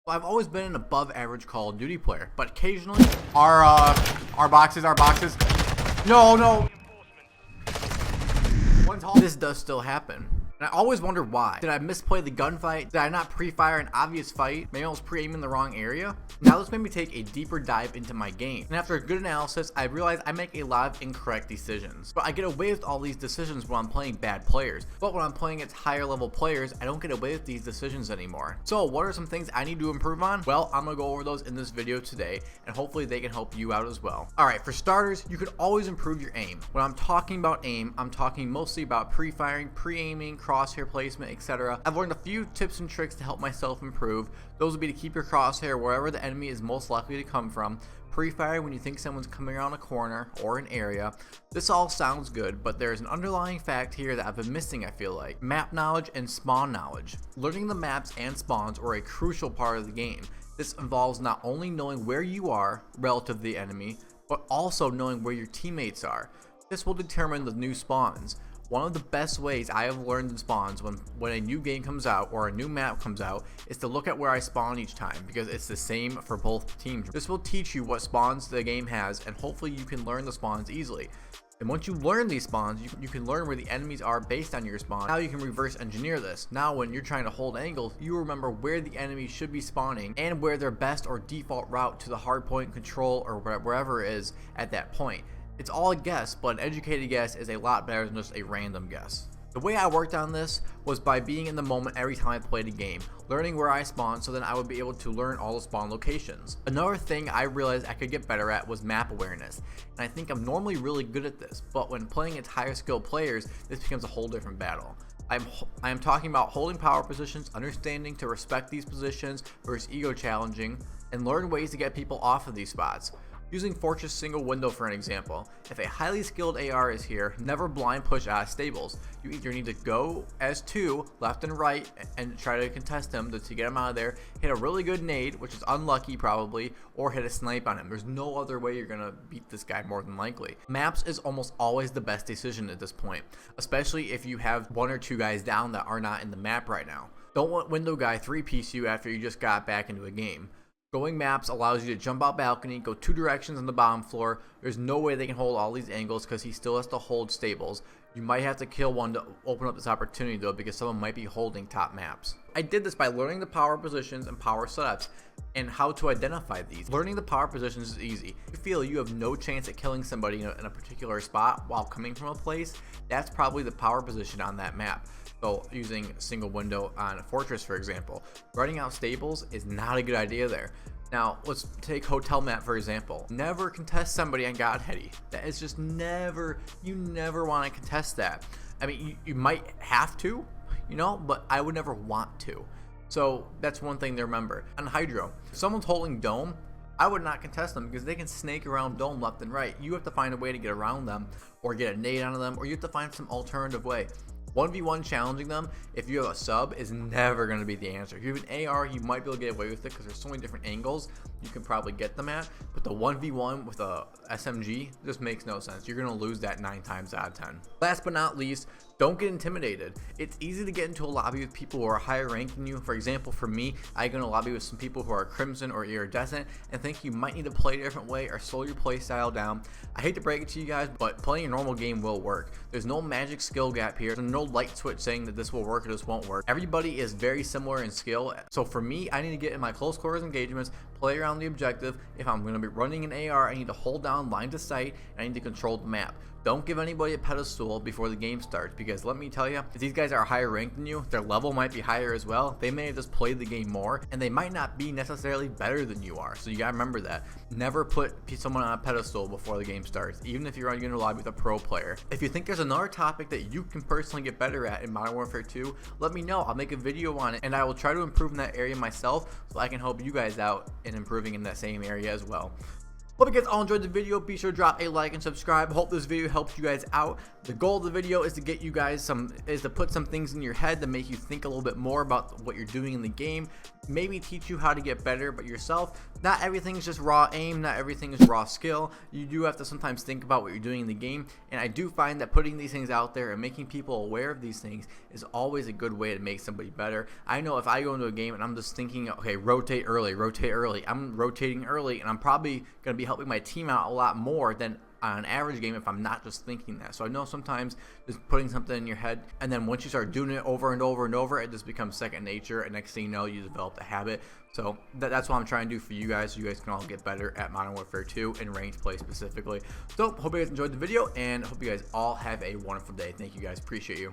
Well, I've always been an above average Call of Duty player, but occasionally our boxes. No. This does still happen. And I always wonder why. Did I misplay the gunfight? Did I not pre-fire an obvious fight? Maybe I was pre-aiming the wrong area? Now this made me take a deeper dive into my game. And after a good analysis, I realized I make a lot of incorrect decisions. But I get away with all these decisions when I'm playing bad players. But when I'm playing against higher level players, I don't get away with these decisions anymore. So what are some things I need to improve on? Well, I'm gonna go over those in this video today, and hopefully they can help you out as well. Alright, for starters, you could always improve your aim. When I'm talking about aim, I'm talking mostly about pre-firing, pre-aiming, crosshair placement, etc. I've learned a few tips and tricks to help myself improve. Those would be to keep your crosshair wherever the enemy is most likely to come from, pre-fire when you think someone's coming around a corner or an area. This all sounds good, but there's an underlying fact here that I've been missing, I feel like. Map knowledge and spawn knowledge. Learning the maps and spawns are a crucial part of the game. This involves not only knowing where you are relative to the enemy, but also knowing where your teammates are. This will determine the new spawns. One of the best ways I have learned in spawns when a new game comes out or a new map comes out is to look at where I spawn each time, because it's the same for both teams. This will teach you what spawns the game has, and hopefully you can learn the spawns easily. And once you learn these spawns, you can learn where the enemies are based on your spawn. Now you can reverse engineer this. Now when you're trying to hold angles, you remember where the enemy should be spawning and where their best or default route to the hardpoint control or wherever it is at that point. It's all a guess, but an educated guess is a lot better than just a random guess. The way I worked on this was by being in the moment every time I played a game, learning where I spawned so then I would be able to learn all the spawn locations. Another thing I realized I could get better at was map awareness, and I think I'm normally really good at this, but when playing against higher skilled players, this becomes a whole different battle. I am talking about holding power positions, understanding to respect these positions versus ego challenging, and learn ways to get people off of these spots. Using Fortress single window for an example, if a highly skilled AR is here, never blind push out of stables. You either need to go as two, left and right, and try to contest him to get him out of there, hit a really good nade, which is unlucky probably, or hit a snipe on him. There's no other way you're gonna beat this guy more than likely. Maps is almost always the best decision at this point, especially if you have one or two guys down that are not in the map right now. Don't let window guy 3-piece you after you just got back into a game. Going maps allows you to jump out balcony, go two directions on the bottom floor. There's no way they can hold all these angles because he still has to hold stables. You might have to kill one to open up this opportunity though, because someone might be holding top maps. I did this by learning the power positions and power setups and how to identify these. Learning the power positions is easy. If you feel you have no chance at killing somebody in a particular spot while coming from a place, that's probably the power position on that map. So using single window on a Fortress for example, running out stables is not a good idea there. Now let's take hotel map for example. Never contest somebody on Godheady. That is just never, you never want to contest that. I mean you might have to, you know, but I would never want to. So that's one thing to remember. On Hydro, if someone's holding dome, I would not contest them because they can snake around dome left and right. You have to find a way to get around them or get a nade onto them, or you have to find some alternative way. 1v1 challenging them, if you have a sub, is never going to be the answer. If you have an AR, you might be able to get away with it because there's so many different angles you can probably get them at, but the 1v1 with a SMG just makes no sense. You're going to lose that 9 times out of 10. Last but not least, don't get intimidated. It's easy to get into a lobby with people who are higher ranked than you. For example, for me, I go in a lobby with some people who are Crimson or Iridescent and think you might need to play a different way or slow your play style down. I hate to break it to you guys, but playing a normal game will work. There's no magic skill gap here. There's no light switch saying that this will work or this won't work. Everybody is very similar in skill. So for me, I need to get in my close quarters engagements, play around the objective. If I'm going to be running an AR, I need to hold down line to sight and I need to control the map. Don't give anybody a pedestal before the game starts, because let me tell you, if these guys are higher ranked than you, their level might be higher as well. They may have just played the game more, and they might not be necessarily better than you are. So you gotta remember that. Never put someone on a pedestal before the game starts, even if you're in a lobby with a pro player. If you think there's another topic that you can personally get better at in Modern Warfare 2, let me know. I'll make a video on it, and I will try to improve in that area myself so I can help you guys out in improving in that same area as well. Hope you guys all enjoyed the video. Be sure to drop a like and subscribe. Hope this video helped you guys out. The goal of the video is to get you guys to put some things in your head to make you think a little bit more about what you're doing in the game. Maybe teach you how to get better but yourself, not everything is just raw aim, not everything is raw skill. You do have to sometimes think about what you're doing in the game, and I do find that putting these things out there and making people aware of these things is always a good way to make somebody better. I know if I go into a game and I'm just thinking, okay, rotate early, I'm rotating early, and I'm probably going to be helping my team out a lot more than on an average game if I'm not just thinking that. So I know sometimes just putting something in your head, and then once you start doing it over and over and over, it just becomes second nature, and next thing you know, you develop the habit. So that's what I'm trying to do for you guys, so you guys can all get better at Modern Warfare 2 and ranked play specifically. So hope you guys enjoyed the video, and hope you guys all have a wonderful day. Thank you guys, appreciate you.